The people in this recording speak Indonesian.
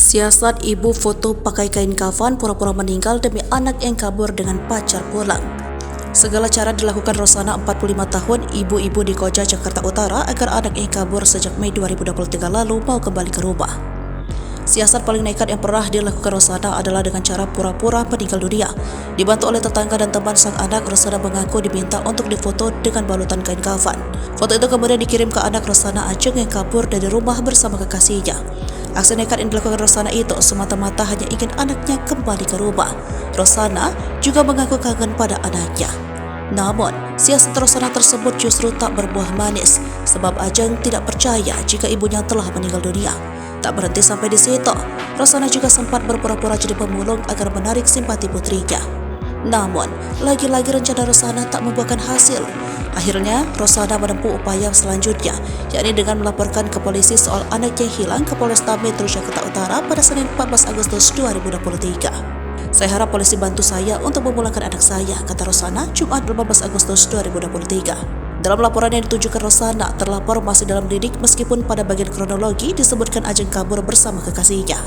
Siasat ibu foto pakai kain kafan pura-pura meninggal demi anak yang kabur dengan pacar pulang. Segala cara dilakukan Rosana, 45 tahun, ibu-ibu di Koja, Jakarta Utara, agar anak yang kabur sejak Mei 2023 lalu mau kembali ke rumah. Siasat paling nekat yang pernah dilakukan Rosana adalah dengan cara pura-pura meninggal dunia. Dibantu oleh tetangga dan teman sang anak, Rosana mengaku diminta untuk difoto dengan balutan kain kafan. Foto itu kemudian dikirim ke anak Rosana Ajeng yang kabur dari rumah bersama kekasihnya. Aksi nekat yang dilakukan Rosana itu semata-mata hanya ingin anaknya kembali ke rumah. Rosana juga mengaku kangen pada anaknya. Namun, siasat Rosana tersebut justru tak berbuah manis, sebab Ajeng tidak percaya jika ibunya telah meninggal dunia. Tak berhenti sampai di situ, Rosana juga sempat berpura-pura jadi pemulung agar menarik simpati putrinya. Namun, lagi-lagi rencana Rosana tak membuahkan hasil. Akhirnya, Rosana menempuh upaya selanjutnya, yakni dengan melaporkan ke polisi soal anaknya hilang ke Polresta Metro Jakarta Utara pada Senin 14 Agustus 2023. "Saya harap polisi bantu saya untuk memulangkan anak saya," kata Rosana Jumat 18 Agustus 2023. Dalam laporan yang ditujukan Rosana, terlapor masih dalam lidik meskipun pada bagian kronologi disebutkan Ajeng kabur bersama kekasihnya.